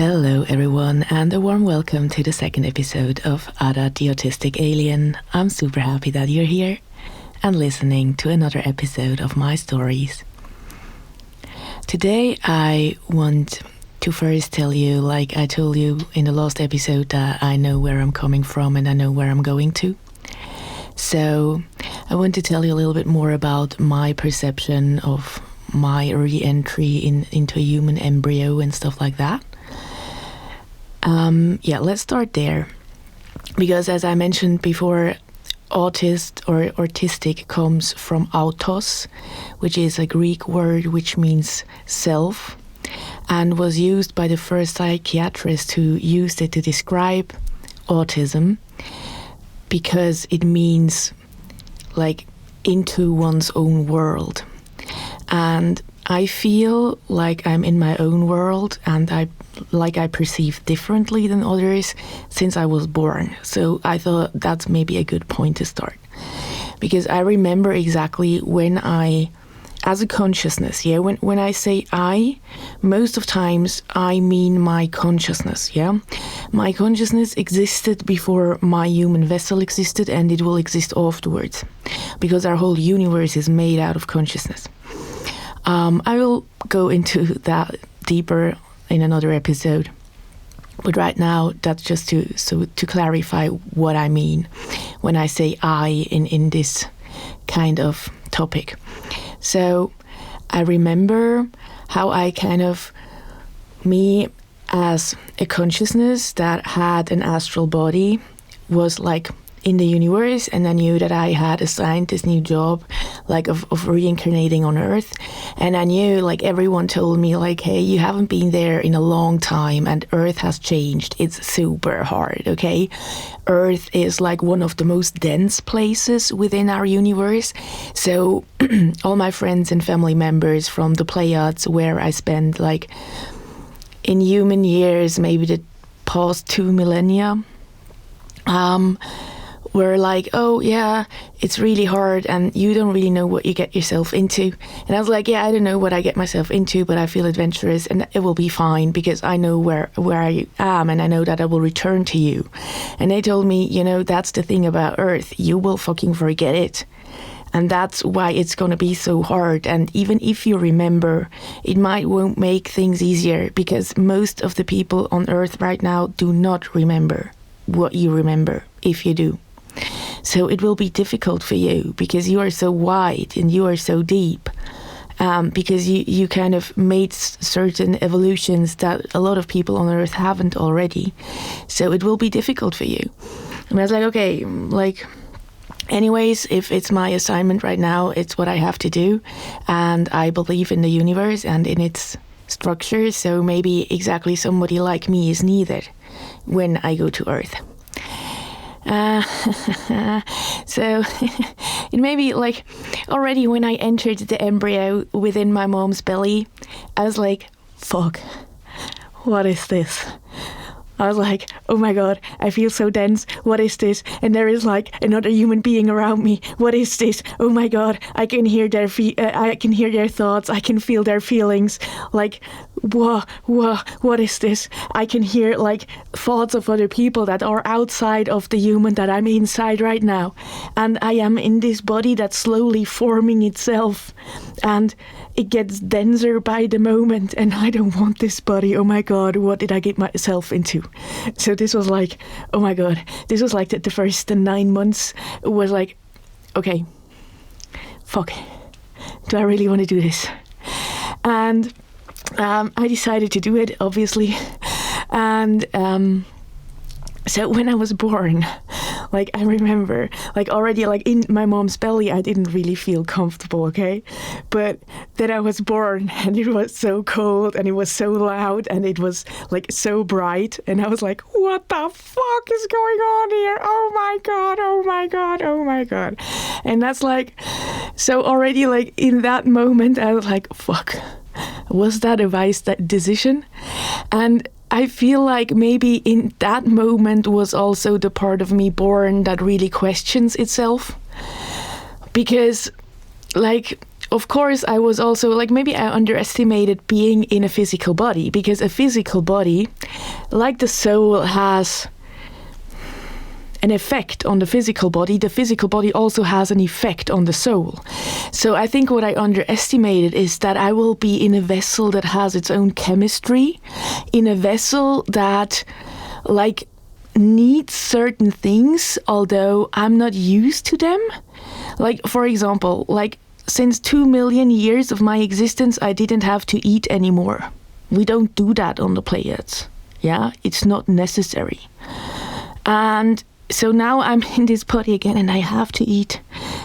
Hello, everyone, and a warm welcome to the second episode of Ada the Autistic Alien. I'm super happy that you're here and listening to another episode of my stories. Today, I want to first tell you, like I told you in the last episode, that I know where I'm coming from and I know where I'm going to. So, I want to tell you a little bit more about my perception of my re-entry into a human embryo and stuff like that. Let's start there. Because as I mentioned before, autist or autistic comes from autos, which is a Greek word which means self, and was used by the first psychiatrist who used it to describe autism, because it means like into one's own world. And I feel like I'm in my own world, and I perceive differently than others since I was born. So I thought that's maybe a good point to start. Because I remember exactly when as a consciousness, when I say I, most of times I mean my consciousness, My consciousness existed before my human vessel existed, and it will exist afterwards. Because our whole universe is made out of consciousness. I will go into that deeper in another episode, but right now that's just to clarify what I mean when I say I in this kind of topic. So I remember how I me as a consciousness that had an astral body was like in the universe, and I knew that I had assigned this new job of reincarnating on Earth, and I knew everyone told me hey, you haven't been there in a long time and Earth has changed. It's super hard, okay? Earth is one of the most dense places within our universe. So all my friends and family members from the Pleiades, where I spent in human years, maybe the past 2 millennia, were oh yeah, it's really hard and you don't really know what you get yourself into. And I was yeah, I don't know what I get myself into, but I feel adventurous and it will be fine because I know where I am and I know that I will return to you. And they told me, that's the thing about Earth, you will fucking forget it. And that's why it's going to be so hard. And even if you remember, it won't make things easier, because most of the people on Earth right now do not remember what you remember if you do. So it will be difficult for you because you are so wide and you are so deep, because you made certain evolutions that a lot of people on Earth haven't already. So it will be difficult for you. And I was okay, anyways, if it's my assignment right now, it's what I have to do. And I believe in the universe and in its structure. So maybe exactly somebody like me is needed when I go to Earth. So it may be already when I entered the embryo within my mom's belly, I was fuck, what is this? I was oh my God, I feel so dense. What is this? And there is another human being around me. What is this? Oh my God, I can hear their I can hear their thoughts. I can feel their feelings. Whoa, what is this? I can hear thoughts of other people that are outside of the human that I'm inside right now. And I am in this body that's slowly forming itself. And it gets denser by the moment, and I don't want this body. Oh my God, what did I get myself into? So this was oh my God, this was the first 9 months was okay, fuck, do I really want to do this? And I decided to do it, obviously. And so when I was born, I remember, already, in my mom's belly, I didn't really feel comfortable, okay? But then I was born, and it was so cold, and it was so loud, and it was, so bright, and I was what the fuck is going on here? Oh my God, oh my God, oh my God. And that's, so already, in that moment, I was fuck, was that a wise decision? And I feel maybe in that moment was also the part of me born that really questions itself. Because of course, I was also like, maybe I underestimated being in a physical body, because a physical body, like the soul, has an effect on the physical body also has an effect on the soul. So I think what I underestimated is that I will be in a vessel that has its own chemistry, in a vessel that like needs certain things, although I'm not used to them. Like, for example, like since 2 million years of my existence, I didn't have to eat anymore. We don't do that on the Pleiades. Yeah, it's not necessary. And so now I'm in this body again, and I have to eat.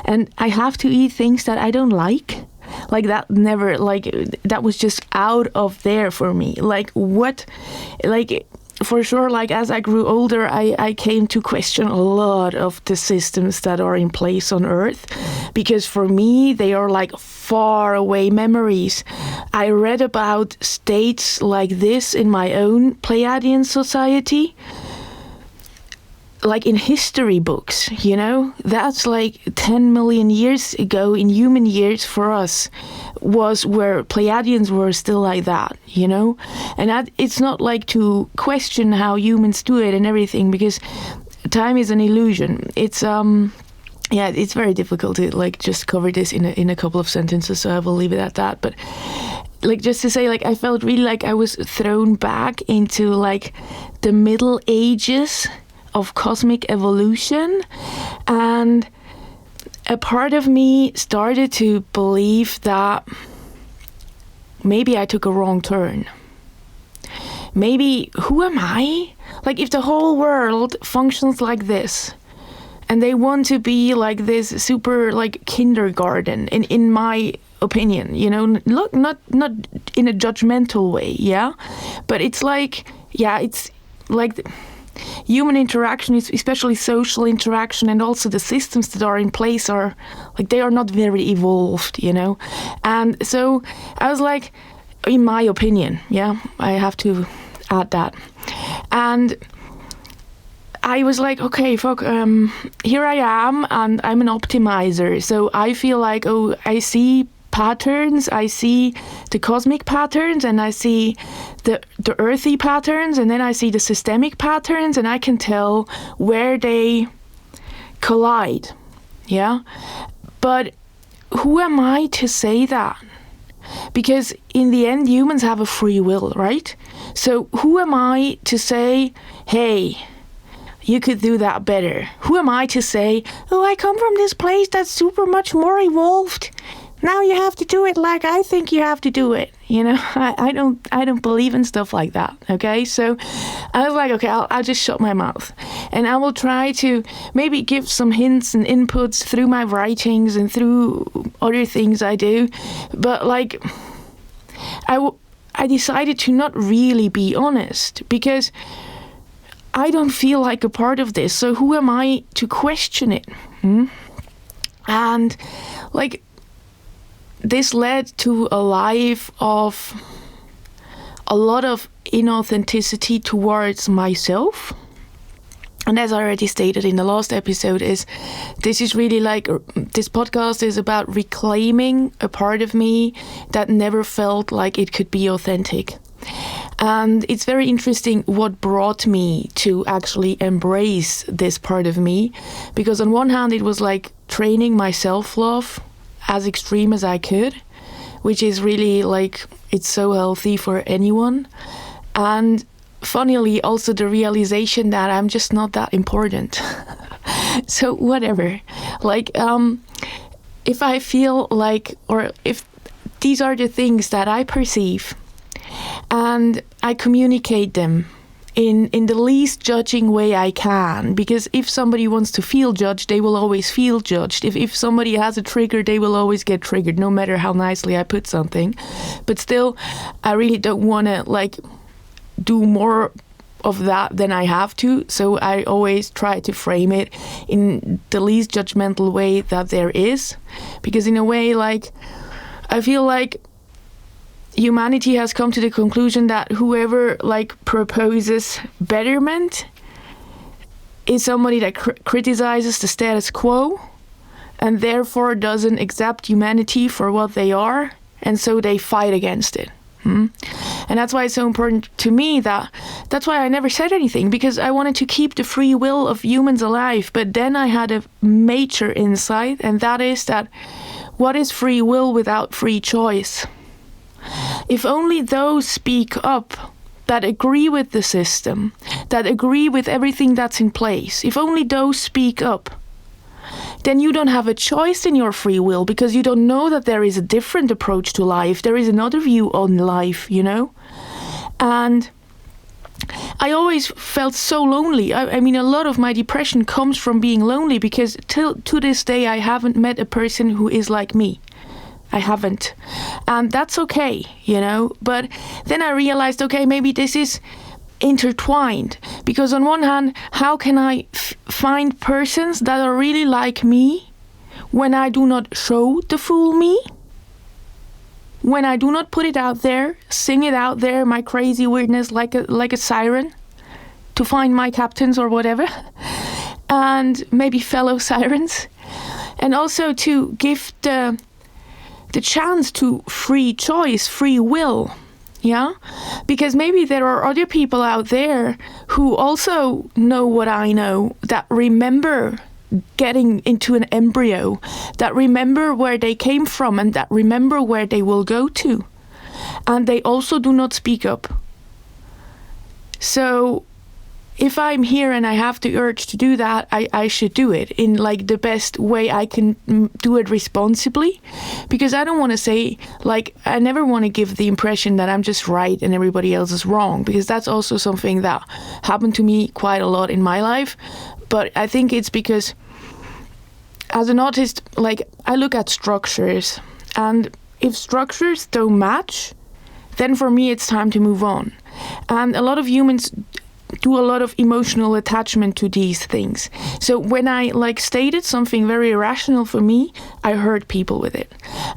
And I have to eat things that I don't like. Like that never, like, that was just out of there for me. Like what, like, for sure, like as I grew older, I came to question a lot of the systems that are in place on Earth. Because for me, they are like far away memories. I read about states like this in my own Pleiadian society, like in history books, you know, that's like 10 million years ago in human years for us, was where Pleiadians were still like that, you know. And that, it's not like to question how humans do it and everything, because time is an illusion. It's yeah, it's very difficult to like just cover this in a couple of sentences, so I will leave it at that. But like, just to say, like, I felt really like I was thrown back into like the Middle Ages of cosmic evolution, and a part of me started to believe that maybe I took a wrong turn. Maybe, who am I? Like, if the whole world functions like this, and they want to be like this super like kindergarten, in my opinion, you know, look, not in a judgmental way, yeah, but it's like, yeah, it's like human interaction, especially social interaction, and also the systems that are in place are like, they are not very evolved, you know. And so I was like, in my opinion, yeah, I have to add that. And I was like, okay, fuck, here I am, and I'm an optimizer. So I feel like, oh, I see patterns, I see the cosmic patterns, and I see the earthy patterns, and then I see the systemic patterns, and I can tell where they collide, yeah? But who am I to say that? Because in the end, humans have a free will, right? So who am I to say, hey, you could do that better? Who am I to say, oh, I come from this place that's super much more evolved, now you have to do it like I think you have to do it. You know, I don't believe in stuff like that. Okay, so I was like, okay, I'll just shut my mouth, and I will try to maybe give some hints and inputs through my writings and through other things I do. But like, I decided to not really be honest, because I don't feel like a part of this. So who am I to question it? And like, this led to a life of a lot of inauthenticity towards myself. And as I already stated in the last episode, this is really like, this podcast is about reclaiming a part of me that never felt like it could be authentic. And it's very interesting what brought me to actually embrace this part of me, because on one hand, it was like training my self-love as extreme as I could, which is really like, it's so healthy for anyone. And funnily, also the realization that I'm just not that important. So whatever, like, if I feel like, or if these are the things that I perceive, and I communicate them in the least judging way I can, because if somebody wants to feel judged, they will always feel judged. If somebody has a trigger, they will always get triggered, no matter how nicely I put something. But still, I really don't want to like do more of that than I have to. So I always try to frame it in the least judgmental way that there is, because in a way, like, I feel like humanity has come to the conclusion that whoever like proposes betterment is somebody that criticizes the status quo, and therefore doesn't accept humanity for what they are, and so they fight against it. And that's why it's so important to me that's why I never said anything, because I wanted to keep the free will of humans alive. But then I had a major insight, and that is that what is free will without free choice? If only those speak up that agree with the system, that agree with everything that's in place, if only those speak up, then you don't have a choice in your free will, because you don't know that there is a different approach to life. There is another view on life, And I always felt so lonely. I mean, a lot of my depression comes from being lonely, because to this day I haven't met a person who is like me. I haven't. And that's okay, But then I realized, okay, maybe this is intertwined, because on one hand, how can I find persons that are really like me when I do not show the full me, when I do not put it out there, sing it out there, my crazy weirdness like a siren, to find my captains or whatever, and maybe fellow sirens, and also to give the chance to free choice, free will. Yeah, because maybe there are other people out there who also know what I know, that remember getting into an embryo, that remember where they came from, and that remember where they will go to. And they also do not speak up. So if I'm here and I have the urge to do that, I should do it in the best way I can do it responsibly, because I don't want to say, I never want to give the impression that I'm just right and everybody else is wrong, because that's also something that happened to me quite a lot in my life. But I think it's because as an artist, I look at structures, and if structures don't match, then for me it's time to move on. And a lot of humans do a lot of emotional attachment to these things. So when I stated something very irrational for me, I hurt people with it.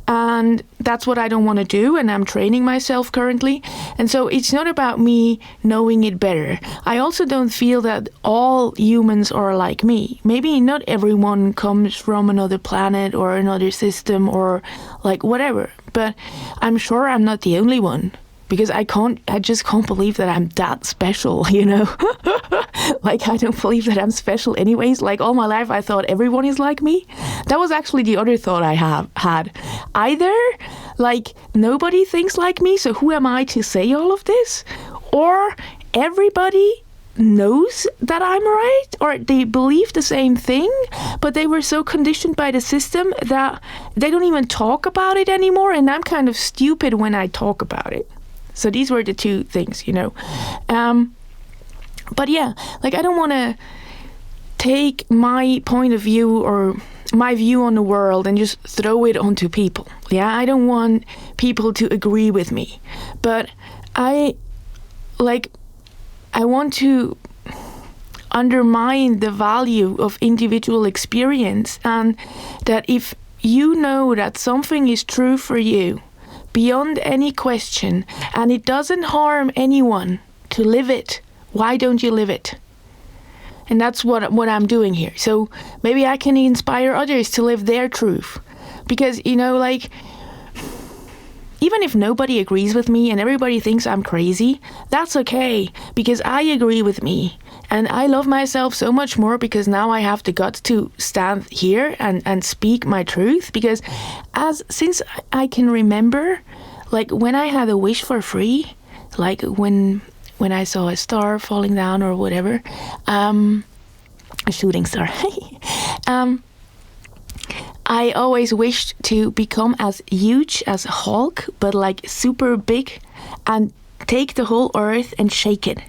And that's what I don't want to do, and I'm training myself currently. And so it's not about me knowing it better. I also don't feel that all humans are like me. Maybe not everyone comes from another planet or another system or whatever, but I'm sure I'm not the only one. Because I just can't believe that I'm that special, I don't believe that I'm special anyways. All my life I thought everyone is like me. That was actually the other thought I had. Either, nobody thinks like me, so who am I to say all of this? Or everybody knows that I'm right, or they believe the same thing, but they were so conditioned by the system that they don't even talk about it anymore, and I'm kind of stupid when I talk about it. So these were the two things, But yeah, I don't want to take my point of view or my view on the world and just throw it onto people. Yeah, I don't want people to agree with me. But I want to undermine the value of individual experience, and that if you know that something is true for you, beyond any question, and it doesn't harm anyone to live it, why don't you live it? And that's what I'm doing here. So maybe I can inspire others to live their truth. Because, even if nobody agrees with me and everybody thinks I'm crazy, that's okay, because I agree with me. And I love myself so much more because now I have the guts to stand here and speak my truth. Because since I can remember, when I had a wish for free, when I saw a star falling down or whatever, a shooting star, I always wished to become as huge as Hulk, but super big, and take the whole earth and shake it.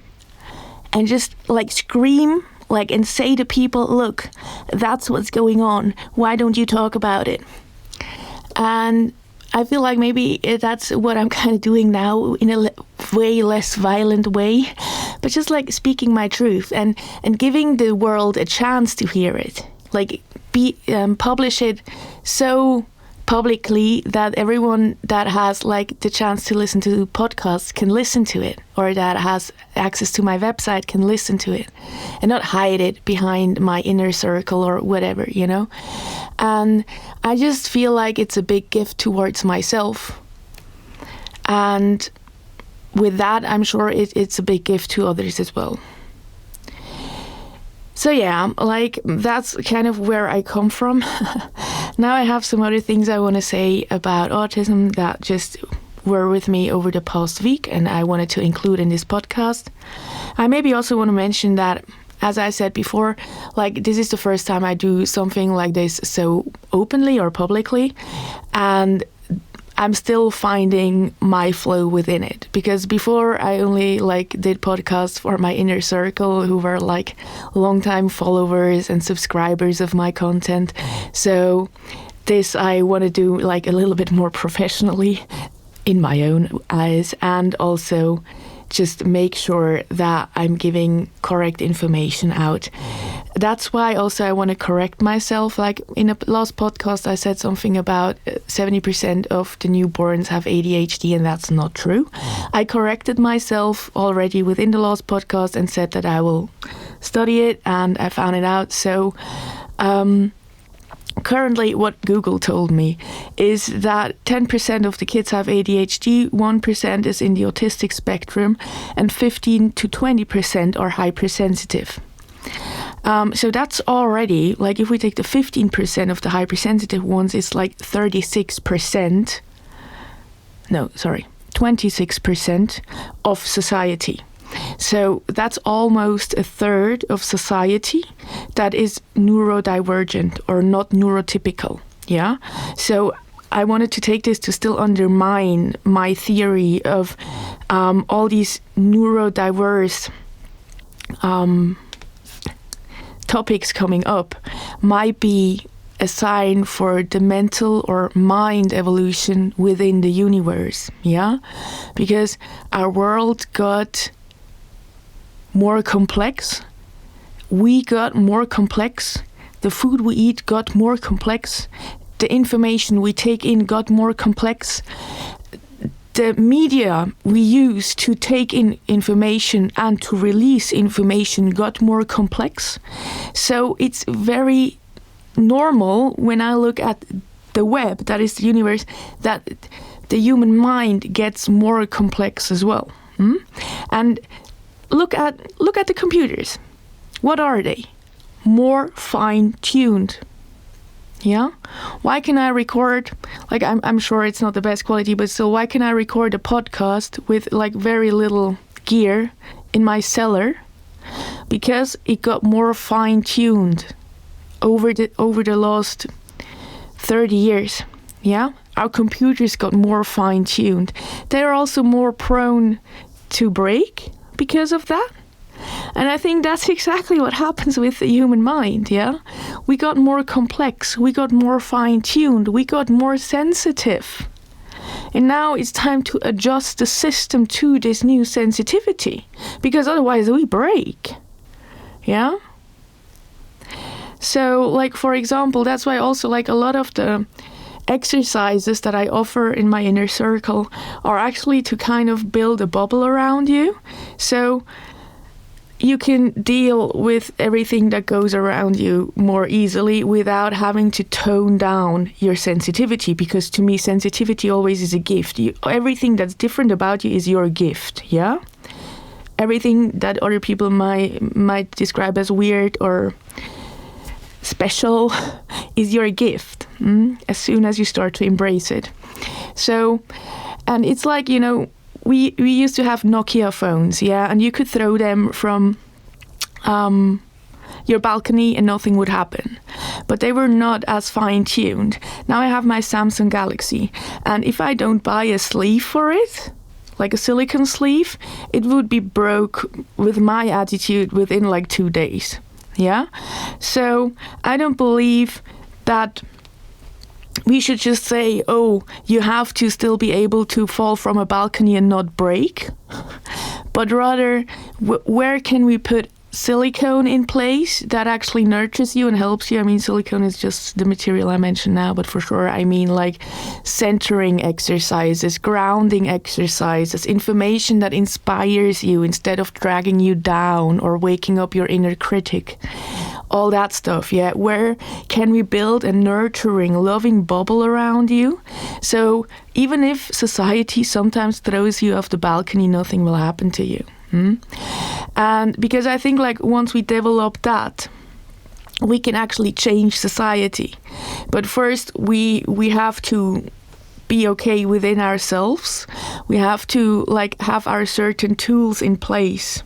And just scream, and say to people, look, that's what's going on. Why don't you talk about it? And I feel like maybe that's what I'm kind of doing now in a way less violent way, but just speaking my truth and giving the world a chance to hear it. Publish it so publicly that everyone that has like the chance to listen to podcasts can listen to it, or that has access to my website can listen to it, and not hide it behind my inner circle or whatever, you know. And I just feel like it's a big gift towards myself, and with that I'm sure it's a big gift to others as well. So yeah, like that's kind of where I come from. Now I have some other things I want to say about autism that just were with me over the past week and I wanted to include in this podcast. I maybe also want to mention that, as I said before, like this is the first time I do something like this so openly or publicly, and I'm still finding my flow within it, because before I only like did podcasts for my inner circle who were like longtime followers and subscribers of my content. So this I want to do like a little bit more professionally in my own eyes, and also just make sure that I'm giving correct information out. That's why also I want to correct myself. Like in a last podcast, I said something about 70% of the newborns have ADHD, and that's not true. I corrected myself already within the last podcast and said that I will study it, and I found it out. So currently what Google told me is that 10% of the kids have ADHD, 1% is in the autistic spectrum, and 15 to 20% are hypersensitive. So that's already, like if we take the 15% of the hypersensitive ones, it's like 26% of society. So that's almost a third of society that is neurodivergent or not neurotypical. Yeah. So I wanted to take this to still undermine my theory of all these neurodiverse topics coming up might be a sign for the mental or mind evolution within the universe. Yeah. Because our world got more complex, we got more complex, the food we eat got more complex, the information we take in got more complex, the media we use to take in information and to release information got more complex. So it's very normal when I look at the web, that is the universe, that the human mind gets more complex as well. And Look at the computers. What are they? More fine-tuned. Yeah? Why can I record, like I'm sure it's not the best quality, but still, why can I record a podcast with like very little gear in my cellar? Because it got more fine-tuned over the last 30 years. Yeah? Our computers got more fine-tuned. They're also more prone to break because of that. And I think that's exactly what happens with the human mind, yeah? We got more complex, we got more fine-tuned, we got more sensitive. And now it's time to adjust the system to this new sensitivity, because otherwise we break, yeah? So, like, for example, that's why also, like, a lot of the exercises that I offer in my inner circle are actually to kind of build a bubble around you, so you can deal with everything that goes around you more easily without having to tone down your sensitivity, because to me sensitivity always is a gift. Everything that's different about you is your gift, yeah? Everything that other people might describe as weird or special is your gift, as soon as you start to embrace it. So, and it's like, you know, we used to have Nokia phones, yeah, and you could throw them from your balcony and nothing would happen. But they were not as fine-tuned. Now I have my Samsung Galaxy, and if I don't buy a sleeve for it, like a silicone sleeve, it would be broke with my attitude within like 2 days. Yeah? So I don't believe that we should just say, oh, you have to still be able to fall from a balcony and not break. But rather, where can we put silicone in place that actually nurtures you and helps you. I mean, silicone is just the material I mentioned now, but for sure, I mean like centering exercises, grounding exercises, information that inspires you instead of dragging you down or waking up your inner critic. All that stuff, yeah. Where can we build a nurturing, loving bubble around you? So even if society sometimes throws you off the balcony, nothing will happen to you. And because I think like once we develop that, we can actually change society. But first we have to be okay within ourselves. We have to like have our certain tools in place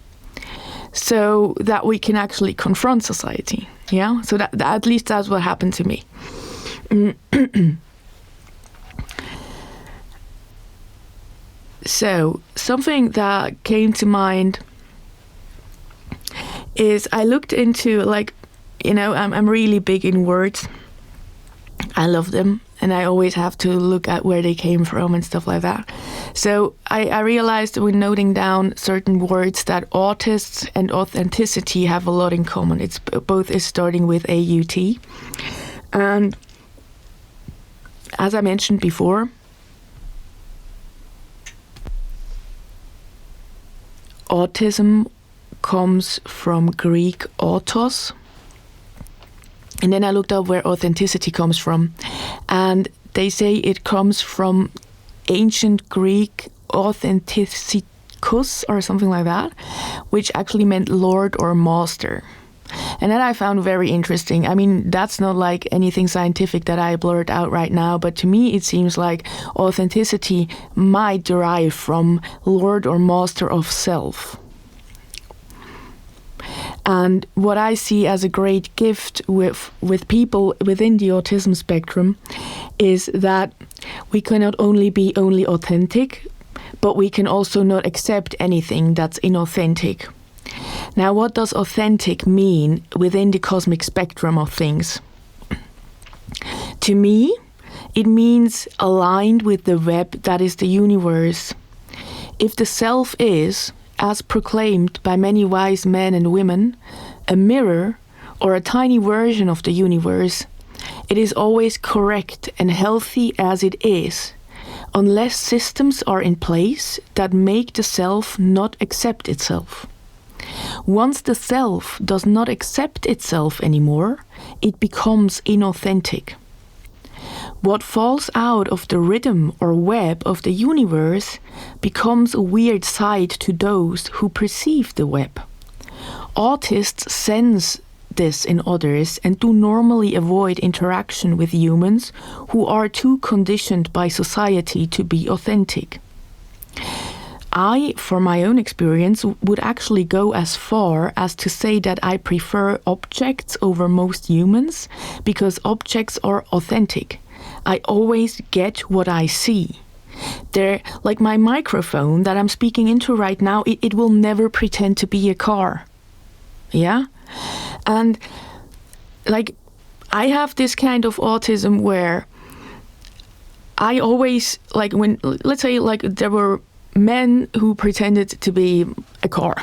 so that we can actually confront society. Yeah, so that at least that's what happened to me. So something that came to mind is I looked into like, you know, I'm really big in words. I love them, and I always have to look at where they came from and stuff like that. So I realized when noting down certain words that autists and authenticity have a lot in common. It's both is starting with AUT. And as I mentioned before, autism comes from Greek autos. And then I looked up where authenticity comes from. And they say it comes from ancient Greek authenticus or something like that, which actually meant lord or master. And that I found very interesting. I mean, that's not like anything scientific that I blurt out right now, but to me it seems like authenticity might derive from lord or master of self. And what I see as a great gift with people within the autism spectrum is that we can not only be only authentic, but we can also not accept anything that's inauthentic. Now, what does authentic mean within the cosmic spectrum of things? To me, it means aligned with the web that is the universe. If the self is, as proclaimed by many wise men and women, a mirror or a tiny version of the universe, it is always correct and healthy as it is, unless systems are in place that make the self not accept itself. Once the self does not accept itself anymore, it becomes inauthentic. What falls out of the rhythm or web of the universe becomes a weird side to those who perceive the web. Autists sense this in others and do normally avoid interaction with humans who are too conditioned by society to be authentic. I, for my own experience, would actually go as far as to say that I prefer objects over most humans because objects are authentic. I always get what I see. Like my microphone that I'm speaking into right now, it will never pretend to be a car. Yeah? And like I have this kind of autism where I always, like when, let's say like there were men who pretended to be a car.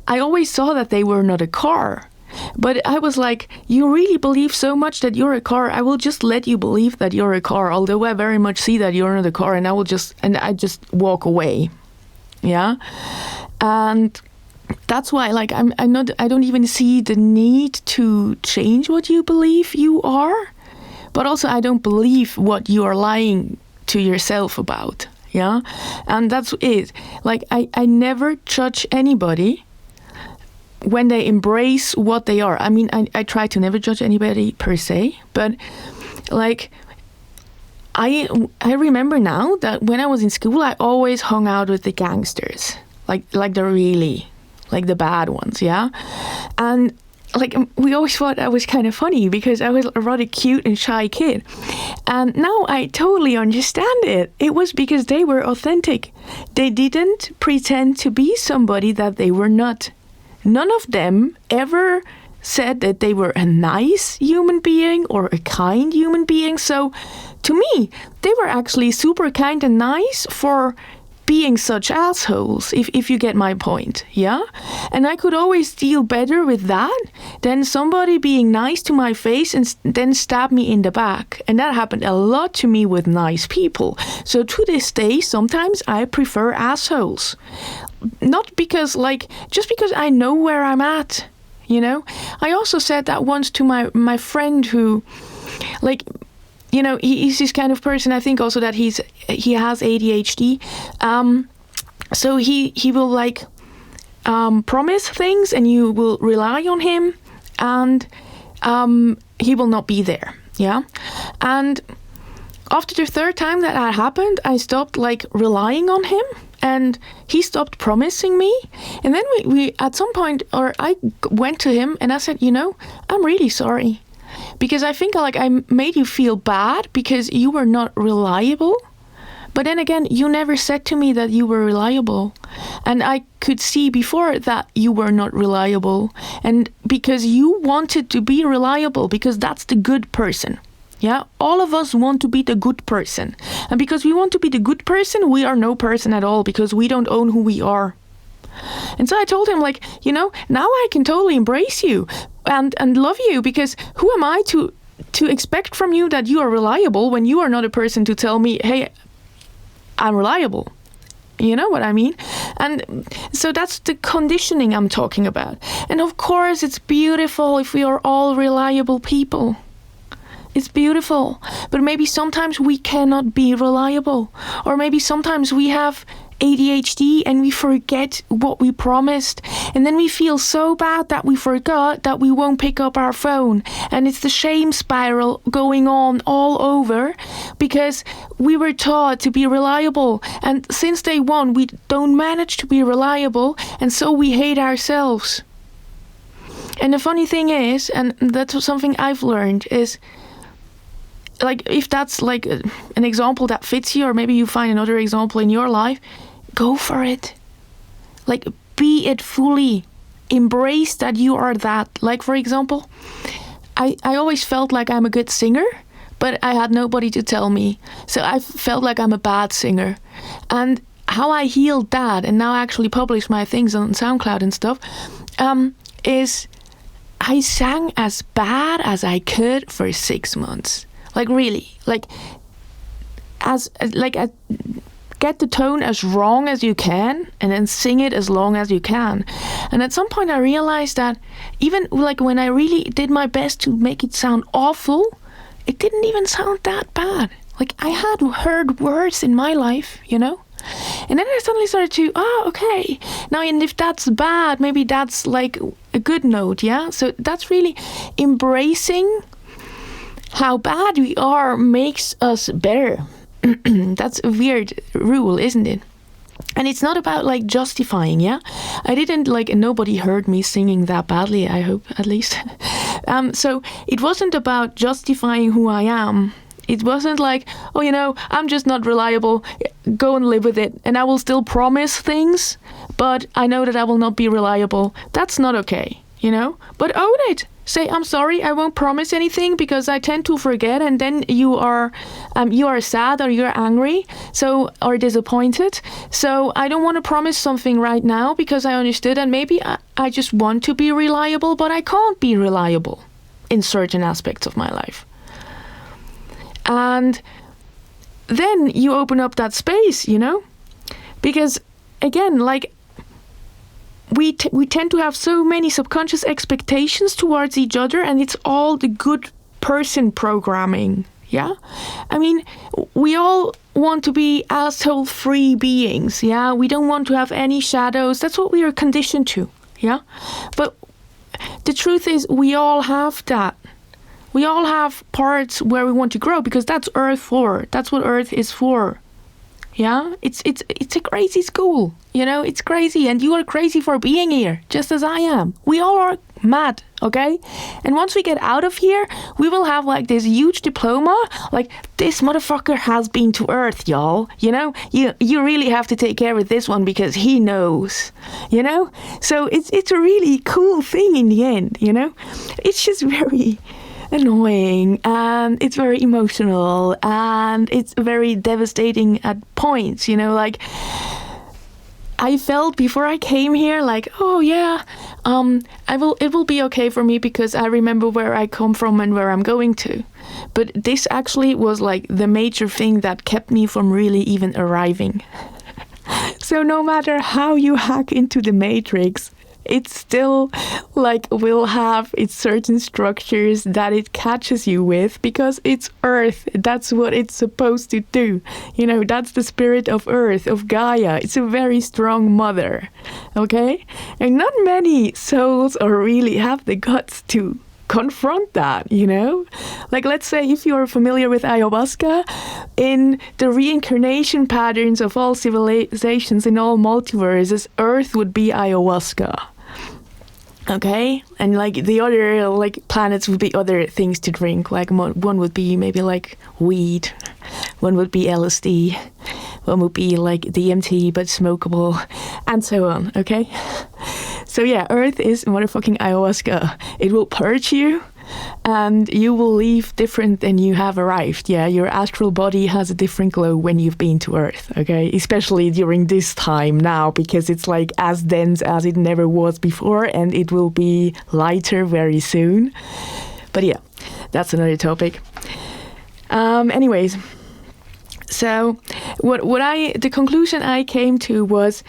I always saw that they were not a car. But I was like, you really believe so much that you're a car, I will just let you believe that you're a car, although I very much see that you're not a car, and I just walk away. Yeah? And that's why like I don't even see the need to change what you believe you are, but also I don't believe what you are lying to yourself about. Yeah? And that's it. Like I never judge anybody when they embrace what they are. I mean, I try to never judge anybody per se, but like I remember now that when I was in school, I always hung out with the gangsters, like the really, like the bad ones, yeah? And like we always thought I was kind of funny because I was a rather cute and shy kid. And now I totally understand it. It was because they were authentic. They didn't pretend to be somebody that they were not. None of them ever said that they were a nice human being or a kind human being. So to me, they were actually super kind and nice for being such assholes, if you get my point, yeah? And I could always deal better with that than somebody being nice to my face and then stab me in the back. And that happened a lot to me with nice people. So to this day, sometimes I prefer assholes. Not because, like, just because I know where I'm at, you know? I also said that once to my friend who, like, you know, he's this kind of person. I think also that he has ADHD. So he will like promise things, and you will rely on him, and he will not be there. Yeah, and after the third time that happened, I stopped like relying on him, and he stopped promising me. And then we at some point, or I went to him and I said, you know, I'm really sorry. Because I think like I made you feel bad because you were not reliable. But then again, you never said to me that you were reliable. And I could see before that you were not reliable. And because you wanted to be reliable, because that's the good person. Yeah, all of us want to be the good person. And because we want to be the good person, we are no person at all, because we don't own who we are. And so I told him, like, you know, now I can totally embrace you and love you, because who am I to expect from you that you are reliable when you are not a person to tell me, hey, I'm reliable. You know what I mean? And so that's the conditioning I'm talking about. And of course, it's beautiful if we are all reliable people. It's beautiful. But maybe sometimes we cannot be reliable. Or maybe sometimes we have ADHD and we forget what we promised, and then we feel so bad that we forgot that we won't pick up our phone, and it's the shame spiral going on all over because we were taught to be reliable, and since day one we don't manage to be reliable, and so we hate ourselves. And the funny thing is, and that's something I've learned, is like, if that's like an example that fits you, or maybe you find another example in your life, go for it. Like, be it fully. Embrace that you are that. Like, for example, I always felt like I'm a good singer, but I had nobody to tell me. So I felt like I'm a bad singer. And how I healed that, and now I actually publish my things on SoundCloud and stuff, is I sang as bad as I could for 6 months. Like, really, like, get the tone as wrong as you can, and then sing it as long as you can. And at some point I realized that even like when I really did my best to make it sound awful, it didn't even sound that bad. Like, I had heard worse in my life, you know? And then I suddenly started to, okay. Now, and if that's bad, maybe that's like a good note, yeah? So that's really embracing how bad we are makes us better. That's a weird rule, isn't it? And it's not about like justifying, yeah? I didn't like, nobody heard me singing that badly, I hope, at least. So it wasn't about justifying who I am. It wasn't like, oh, you know, I'm just not reliable, go and live with it. And I will still promise things, but I know that I will not be reliable. That's not okay, you know? But own it. Say, I'm sorry, I won't promise anything because I tend to forget, and then you are sad or you're angry, so, or disappointed. So I don't want to promise something right now because I understood that maybe I just want to be reliable, but I can't be reliable in certain aspects of my life. And then you open up that space, you know? Because again, like, we tend to have so many subconscious expectations towards each other, and it's all the good person programming, yeah? I mean, we all want to be asshole-free beings, yeah? We don't want to have any shadows. That's what we are conditioned to, yeah? But the truth is, we all have that. We all have parts where we want to grow, because that's Earth for. That's what Earth is for. Yeah, it's a crazy school, you know, it's crazy, and you are crazy for being here, just as I am. We all are mad, okay? And once we get out of here, we will have like this huge diploma, like, this motherfucker has been to Earth, y'all. You know, you really have to take care of this one because he knows, you know? So it's a really cool thing in the end, you know? It's just very annoying, and it's very emotional, and it's very devastating at points, you know, like I felt before I came here like, oh yeah, it will be okay for me because I remember where I come from and where I'm going to. But this actually was like the major thing that kept me from really even arriving. So no matter how you hack into the matrix, it still like will have its certain structures that it catches you with because it's Earth. That's what it's supposed to do. You know, that's the spirit of Earth, of Gaia. It's a very strong mother, okay? And not many souls or really have the guts to confront that, you know? Like, let's say if you're familiar with ayahuasca, in the reincarnation patterns of all civilizations in all multiverses, Earth would be ayahuasca. Okay, and like the other like planets would be other things to drink. Like one would be maybe like weed, one would be LSD, one would be like DMT but smokable, and so on. Okay, so yeah, Earth is motherfucking ayahuasca. It will purge you, and you will leave different than you have arrived. Yeah, your astral body has a different glow when you've been to Earth, okay? Especially during this time now, because it's like as dense as it never was before, and it will be lighter very soon. But yeah, that's another topic. Anyways, so the conclusion I came to was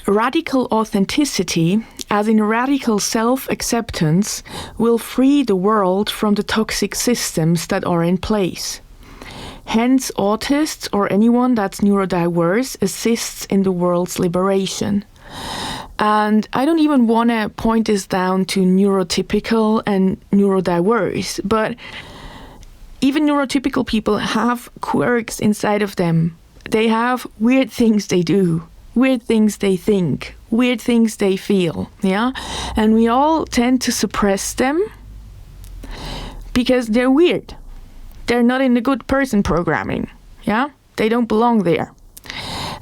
radical authenticity, as in radical self-acceptance, will free the world from the toxic systems that are in place. Hence, autists or anyone that's neurodiverse assists in the world's liberation. And I don't even want to point this down to neurotypical and neurodiverse, but even neurotypical people have quirks inside of them. They have weird things they do, weird things they think, weird things they feel, yeah? And we all tend to suppress them because they're weird. They're not in the good person programming, yeah? They don't belong there.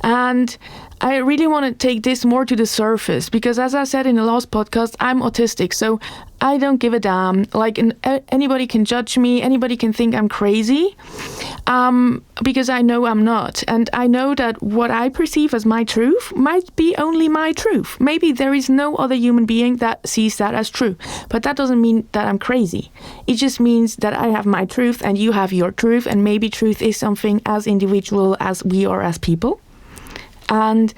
And I really want to take this more to the surface because, as I said in the last podcast, I'm autistic, so I don't give a damn. Like, anybody can judge me, anybody can think I'm crazy, because I know I'm not. And I know that what I perceive as my truth might be only my truth. Maybe there is no other human being that sees that as true. But that doesn't mean that I'm crazy. It just means that I have my truth and you have your truth, and maybe truth is something as individual as we are as people. And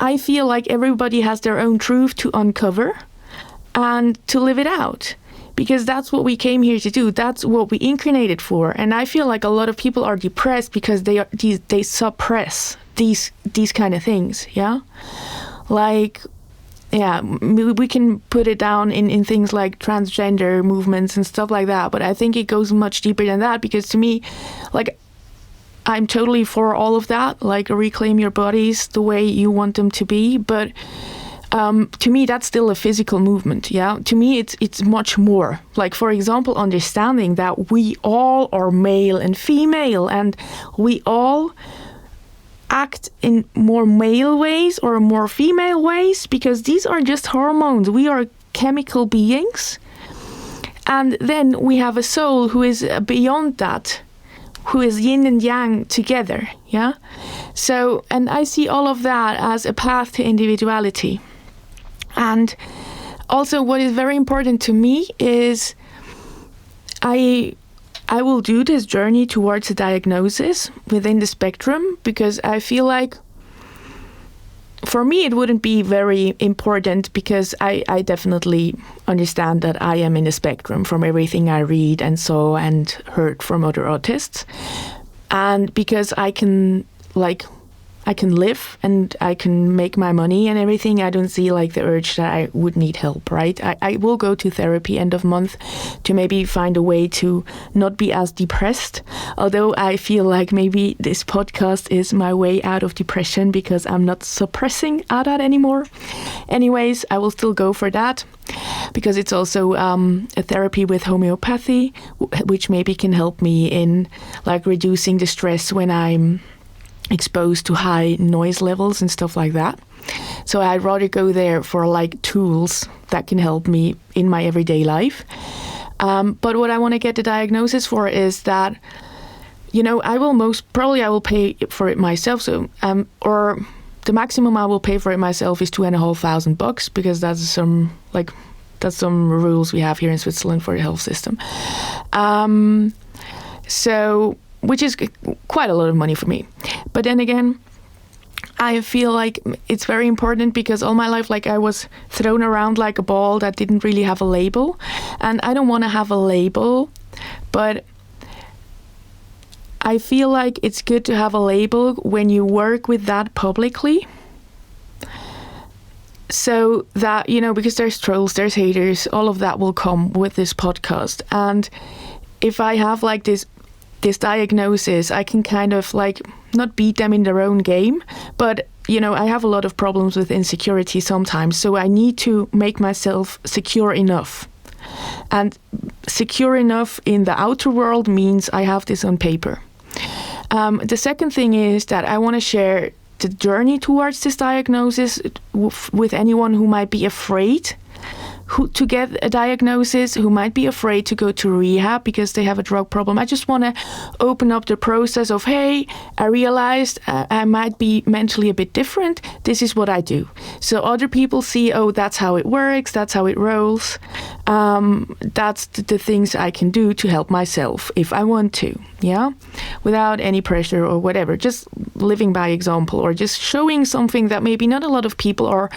I feel like everybody has their own truth to uncover and to live it out, because that's what we came here to do. That's what we incarnated for. And I feel like a lot of people are depressed because they suppress these kind of things. Yeah, like, yeah, we can put it down in things like transgender movements and stuff like that. But I think it goes much deeper than that, because to me, like, I'm totally for all of that, like reclaim your bodies the way you want them to be. But to me, that's still a physical movement. Yeah, to me, it's much more. Like, for example, understanding that we all are male and female, and we all act in more male ways or more female ways, because these are just hormones. We are chemical beings. And then we have a soul who is beyond that, who is yin and yang together, yeah? So, and I see all of that as a path to individuality. And also what is very important to me is I will do this journey towards a diagnosis within the spectrum, because I feel like for me it wouldn't be very important, because I definitely understand that I am in a spectrum from everything I read and saw and heard from other autists. And because I can live and I can make my money and everything, I don't see like the urge that I would need help, right? I will go to therapy end of month to maybe find a way to not be as depressed. Although I feel like maybe this podcast is my way out of depression, because I'm not suppressing that anymore. Anyways, I will still go for that, because it's also a therapy with homeopathy, which maybe can help me in like reducing the stress when I'm exposed to high noise levels and stuff like that. So I'd rather go there for like tools that can help me in my everyday life. But what I want to get the diagnosis for is that, you know, I will pay for it myself. So, or the maximum I will pay for it myself is $2,500 because that's some rules we have here in Switzerland for the health system. So, which is quite a lot of money for me. But then again, I feel like it's very important because all my life, like, I was thrown around like a ball that didn't really have a label. And I don't want to have a label, but I feel like it's good to have a label when you work with that publicly. So that, you know, because there's trolls, there's haters, all of that will come with this podcast. And if I have like this diagnosis, I can kind of like not beat them in their own game, but you know, I have a lot of problems with insecurity sometimes, so I need to make myself secure enough. And secure enough in the outer world means I have this on paper. The second thing is that I want to share the journey towards this diagnosis with anyone who might be afraid to get a diagnosis, who might be afraid to go to rehab because they have a drug problem. I just want to open up the process of, hey, I realized I might be mentally a bit different. This is what I do. So other people see, oh, that's how it works. That's how it rolls. That's the things I can do to help myself if I want to, yeah, without any pressure or whatever, just living by example or just showing something that maybe not a lot of people are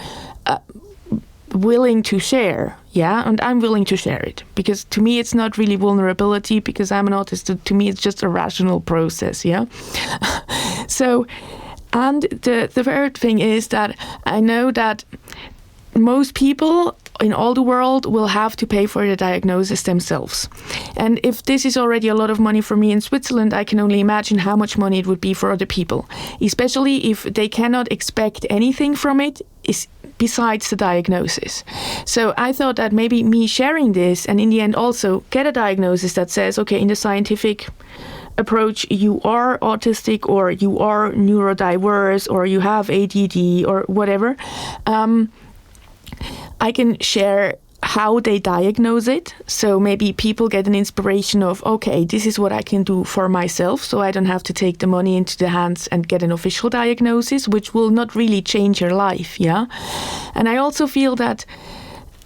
willing to share, yeah, and I'm willing to share it because to me it's not really vulnerability because I'm an autist. To me it's just a rational process, yeah. So, and the third thing is that I know that most people in all the world will have to pay for the diagnosis themselves. And if this is already a lot of money for me in Switzerland, I can only imagine how much money it would be for other people, especially if they cannot expect anything from it besides the diagnosis. So I thought that maybe me sharing this and in the end also get a diagnosis that says, okay, in the scientific approach, you are autistic or you are neurodiverse or you have ADD or whatever. I can share how they diagnose it. So maybe people get an inspiration of, okay, this is what I can do for myself. So I don't have to take the money into the hands and get an official diagnosis, which will not really change your life. Yeah. And I also feel that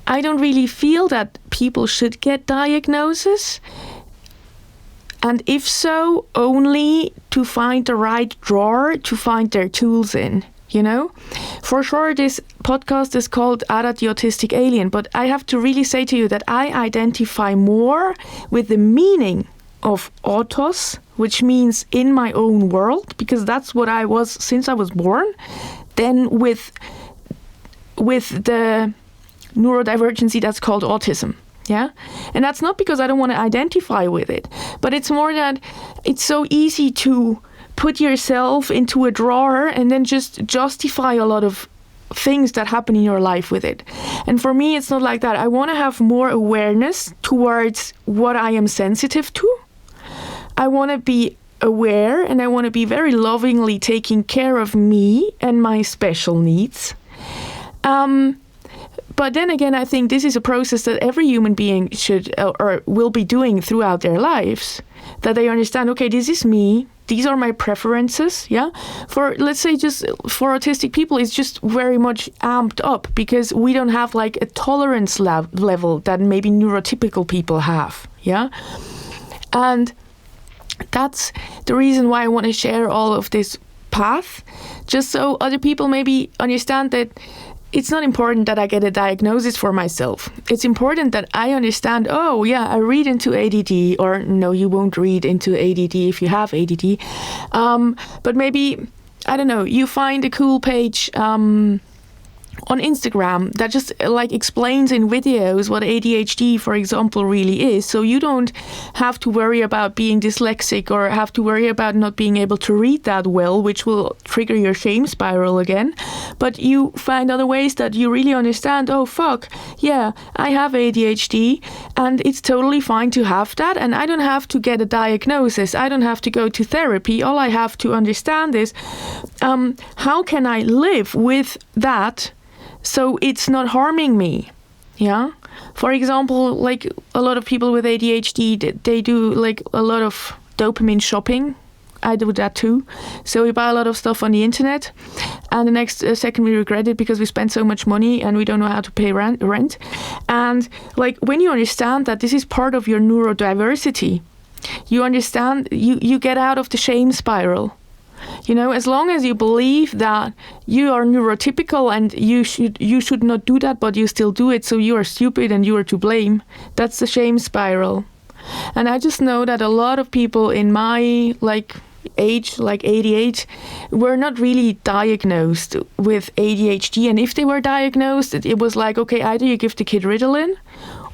I don't really feel that people should get diagnoses. And if so, only to find the right drawer to find their tools in. You know, for sure, this podcast is called Ada the Autistic Alien, but I have to really say to you that I identify more with the meaning of autos, which means in my own world, because that's what I was since I was born, than with the neurodivergency that's called autism. Yeah. And that's not because I don't want to identify with it, but it's more that it's so easy to put yourself into a drawer and then just justify a lot of things that happen in your life with it. And for me, it's not like that. I want to have more awareness towards what I am sensitive to. I want to be aware and I want to be very lovingly taking care of me and my special needs. But then again, I think this is a process that every human being should or will be doing throughout their lives, that they understand, okay, this is me. These are my preferences, yeah? For, let's say, just for autistic people, it's just very much amped up because we don't have like a tolerance level that maybe neurotypical people have, yeah? And that's the reason why I want to share all of this path, just so other people maybe understand that it's not important that I get a diagnosis for myself. It's important that I understand, oh, yeah, I read into ADD, or no, you won't read into ADD if you have ADD. But maybe, I don't know, you find a cool page on Instagram that just like explains in videos what ADHD, for example, really is. So you don't have to worry about being dyslexic or have to worry about not being able to read that well, which will trigger your shame spiral again. But you find other ways that you really understand, oh, fuck, yeah, I have ADHD and it's totally fine to have that. And I don't have to get a diagnosis. I don't have to go to therapy. All I have to understand is how can I live with that so it's not harming me. Yeah. For example, like a lot of people with ADHD, they do like a lot of dopamine shopping. I do that too. So we buy a lot of stuff on the internet and the next second we regret it because we spend so much money and we don't know how to pay rent. And like when you understand that this is part of your neurodiversity, you understand, you get out of the shame spiral. You know, as long as you believe that you are neurotypical and you should not do that, but you still do it, so you are stupid and you are to blame, that's the shame spiral. And I just know that a lot of people in my age, like 88, were not really diagnosed with ADHD. And if they were diagnosed, it was like, okay, either you give the kid Ritalin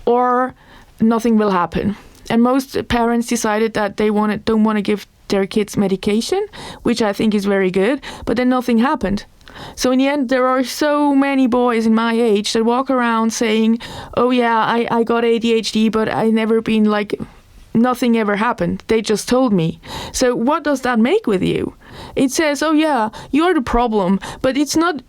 or nothing will happen. And most parents decided that they don't want to give their kids medication, which I think is very good, but then nothing happened. So in the end, there are so many boys in my age that walk around saying, oh yeah, I got ADHD, but I never been like, nothing ever happened. They just told me. So what does that make with you? It says, oh yeah, you're the problem, but it's not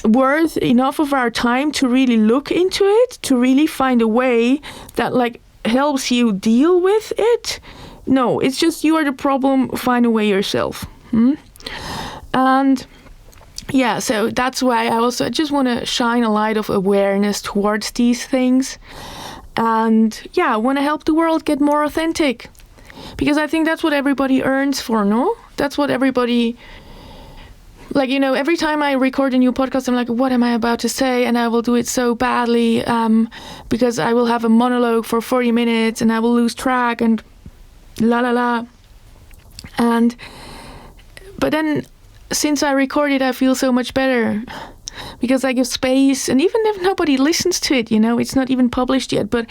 worth enough of our time to really look into it, to really find a way that like helps you deal with it. No, it's just you are the problem, find a way yourself. And yeah, so that's why I just want to shine a light of awareness towards these things. And yeah, I want to help the world get more authentic. Because I think that's what everybody earns for, no? That's what everybody... Like, you know, every time I record a new podcast, I'm like, what am I about to say? And I will do it so badly because I will have a monologue for 40 minutes and I will lose track and la la la. But then since I recorded, I feel so much better because I give space. And even if nobody listens to it, you know, it's not even published yet, but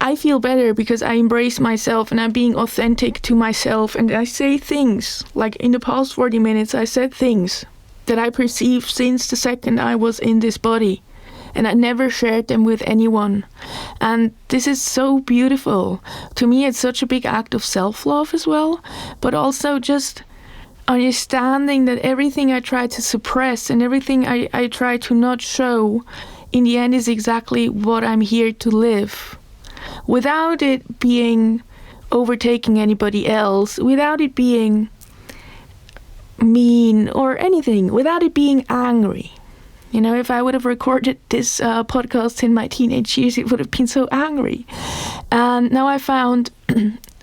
I feel better because I embrace myself and I'm being authentic to myself. And I say things, like in the past 40 minutes, I said things that I perceived since the second I was in this body. And I never shared them with anyone. And this is so beautiful. To me, it's such a big act of self-love as well. But also just understanding that everything I try to suppress and everything I try to not show, in the end is exactly what I'm here to live. Without it being overtaking anybody else, without it being mean or anything, without it being angry. You know, if I would have recorded this podcast in my teenage years, it would have been so angry. And now I found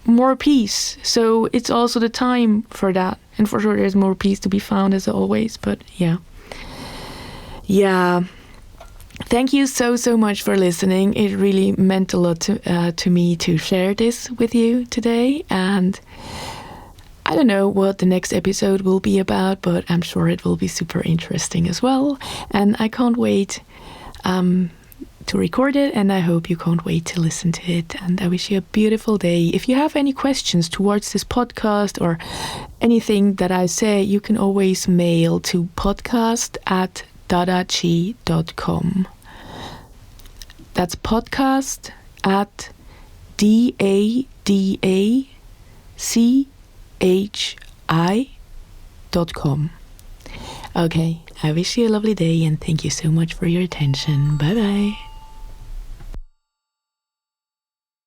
more peace. So it's also the time for that. And for sure, there's more peace to be found as always. But yeah. Yeah. Thank you so much for listening. It really meant a lot to me to share this with you today. And I don't know what the next episode will be about, but I'm sure it will be super interesting as well. And I can't wait to record it, and I hope you can't wait to listen to it. And I wish you a beautiful day. If you have any questions towards this podcast or anything that I say, you can always mail to podcast@dadachi.com. That's podcast@DADACHI.com. Okay, I wish you a lovely day and thank you so much for your attention. Bye bye.